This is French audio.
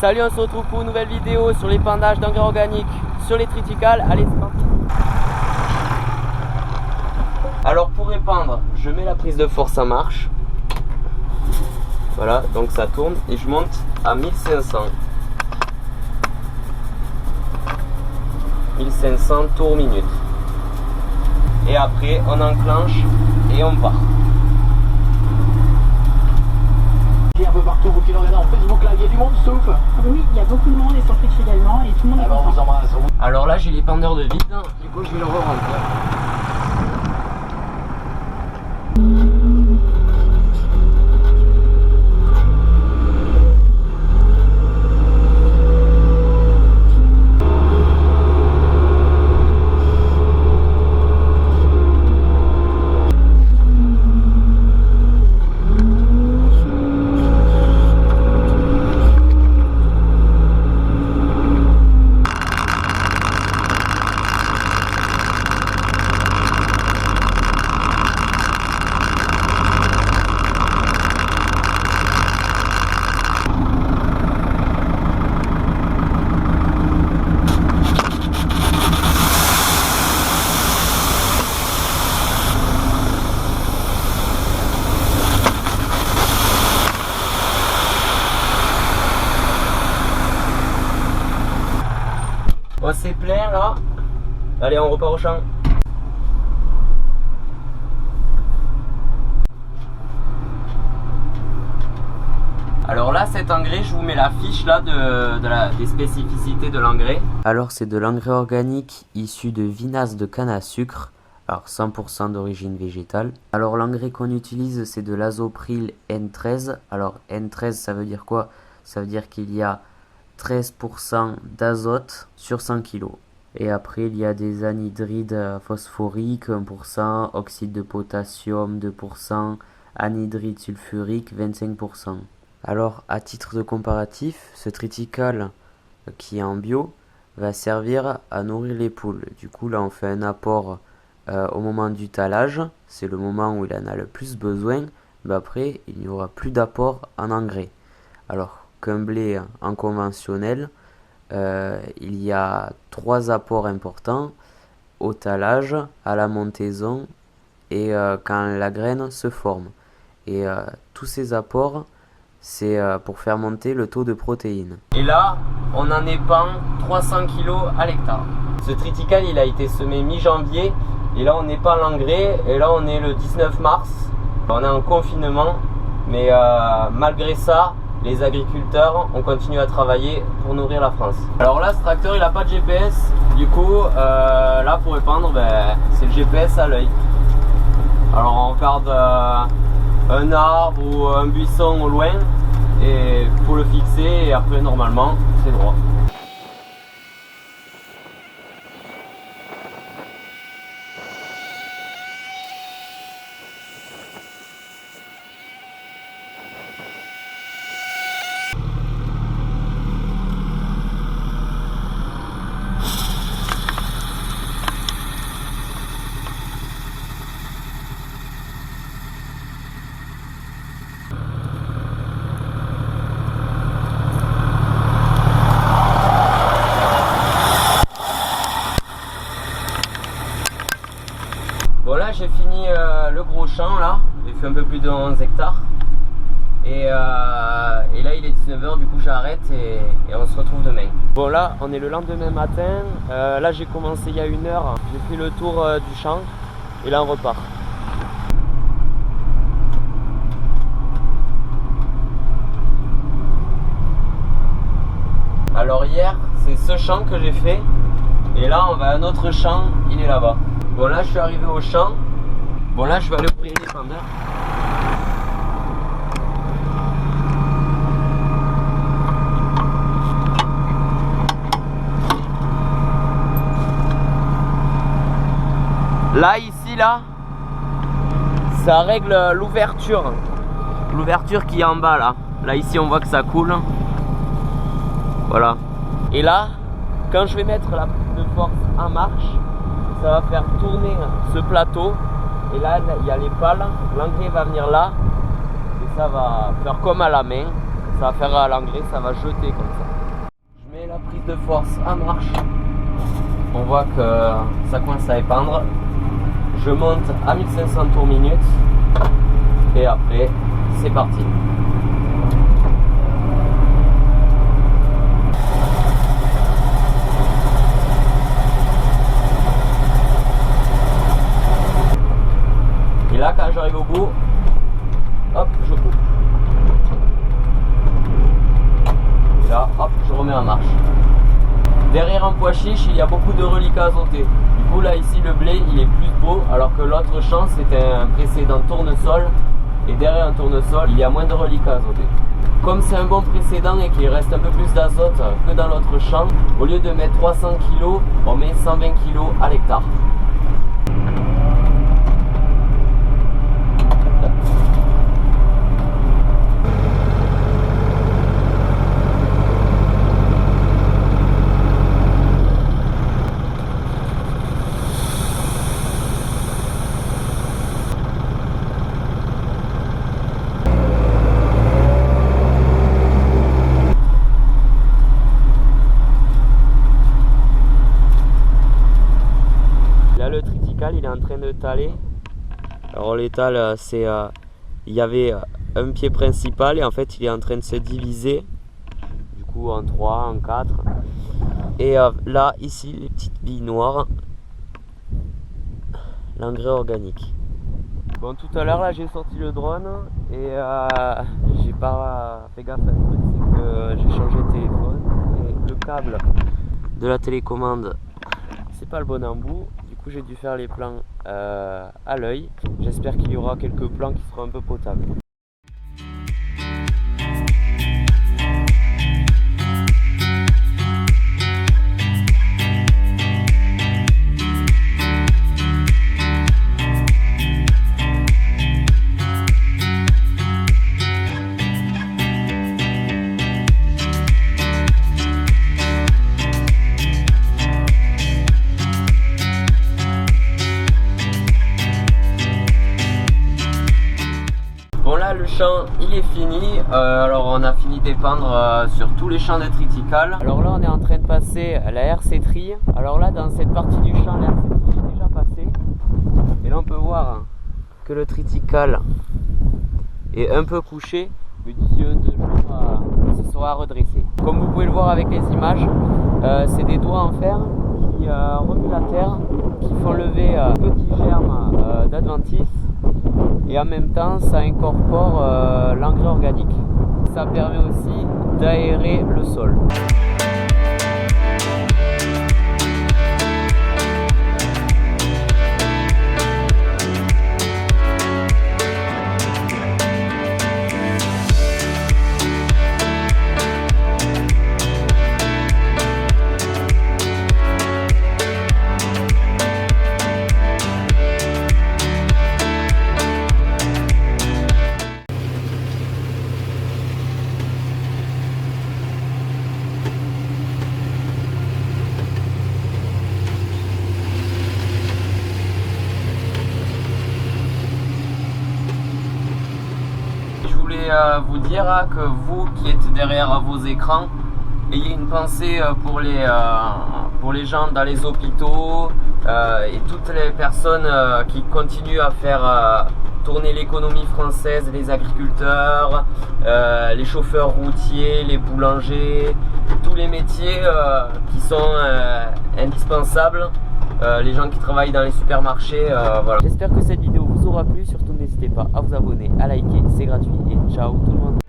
Salut, on se retrouve pour une nouvelle vidéo sur l'épandage d'engrais organiques sur les triticales. Allez, c'est parti. Alors pour épandre, je mets la prise de force en marche. Voilà, donc ça tourne et je monte à 1500. 1500 tours minute. Et après, on enclenche et on part. Un peu partout, vous qui le regardez en Facebook, là, il y a du monde, sauf. Oui, il y a beaucoup de monde et sur Twitch également, et tout le monde est Alors, on vous content. embrasse. Alors là, j'ai l'épandeur de vide, du coup, je vais le re-rentrer. Bon, c'est plein là. Allez, on repart au champ. Alors là, cet engrais, je vous mets la fiche là des spécificités de l'engrais. Alors c'est de l'engrais organique issu de vinasse de canne à sucre. Alors 100% d'origine végétale. Alors l'engrais qu'on utilise, c'est de l'azopril N13. Alors N13, ça veut dire quoi? Ça veut dire qu'il y a 13% d'azote sur 100 kg. Et après, il y a des anhydrides phosphoriques, 1%, oxyde de potassium, 2%, anhydride sulfurique, 25%. Alors, à titre de comparatif, ce triticale qui est en bio va servir à nourrir les poules. Du coup, là, on fait un apport au moment du talage. C'est le moment où il en a le plus besoin. Mais après, il n'y aura plus d'apport en engrais. Alors, qu'un blé en conventionnel, il y a 3 apports importants: au talage, à la montaison et quand la graine se forme. Et tous ces apports, c'est pour faire monter le taux de protéines. Et là, on en épand 300 kg à l'hectare. Ce triticale, il a été semé mi-janvier et là on épand l'engrais et là on est le 19 mars. On est en confinement, mais malgré ça, les agriculteurs ont continué à travailler pour nourrir la France. Alors là, ce tracteur, il n'a pas de GPS. Du coup, là, pour épandre, c'est le GPS à l'œil. Alors, on regarde un arbre ou un buisson au loin et il faut le fixer et après, normalement, c'est droit. Bon là j'ai fini le gros champ là, j'ai fait un peu plus de 11 hectares et là il est 19h, du coup j'arrête et on se retrouve demain. Bon là on est le lendemain matin, là j'ai commencé il y a 1 heure, j'ai fait le tour du champ et là on repart. Alors hier c'est ce champ que j'ai fait et là on va à un autre champ, il est là-bas. Bon là je suis arrivé au champ. Bon là je vais aller ouvrir l'épandeur. Là ici là, ça règle l'ouverture. L'ouverture qui est en bas là. Là ici on voit que ça coule. Voilà. Et là, quand je vais mettre la prise de force en marche, ça va faire tourner ce plateau. Et là, il y a les pales. L'engrais va venir là. Et ça va faire comme à la main. Ça va faire à l'engrais, ça va jeter comme ça. plus de force à marche. On voit que ça commence à épandre. Je monte à 1500 tours minute et après c'est parti. Et là quand j'arrive au bout, hop, je coupe. Et là, hop, je remets en marche. Derrière un pois chiche, il y a beaucoup de reliquats azotés. Du coup là ici le blé il est plus beau alors que l'autre champ c'était un précédent tournesol. Et derrière un tournesol il y a moins de reliquats azotés. Comme c'est un bon précédent et qu'il reste un peu plus d'azote que dans l'autre champ, au lieu de mettre 300 kg, on met 120 kg à l'hectare. Il est en train de taler. Alors l'étal c'est il y avait un pied principal et en fait il est en train de se diviser du coup en 3, en 4 et là ici les petites billes noires, l'engrais organique. Bon, tout à l'heure là j'ai sorti le drone et j'ai pas fait gaffe à un truc, c'est que j'ai changé de téléphone et le câble de la télécommande c'est pas le bon embout. J'ai dû faire les plans à l'œil. J'espère qu'il y aura quelques plans qui seront un peu potables. Bon là le champ il est fini, alors on a fini d'épandre sur tous les champs de triticale. Alors là on est en train de passer la RC tri. Alors là dans cette partie du champ la RC tri est déjà passée. Et là on peut voir que le triticale est un peu couché, mais d'ici 1-2 jours il se sera redressé. Comme vous pouvez le voir avec les images, c'est des doigts en fer qui remuent la terre, qui font lever petits germes d'adventice. Et en même temps ça incorpore l'engrais organique. Ça permet aussi d'aérer le sol. Vous dire que vous qui êtes derrière vos écrans, ayez une pensée pour les gens dans les hôpitaux et toutes les personnes qui continuent à faire tourner l'économie française, les agriculteurs, les chauffeurs routiers, les boulangers, tous les métiers qui sont indispensables. Les gens qui travaillent dans les supermarchés, voilà. J'espère que cette vidéo vous aura plu, surtout n'hésitez pas à vous abonner, à liker, c'est gratuit et ciao tout le monde.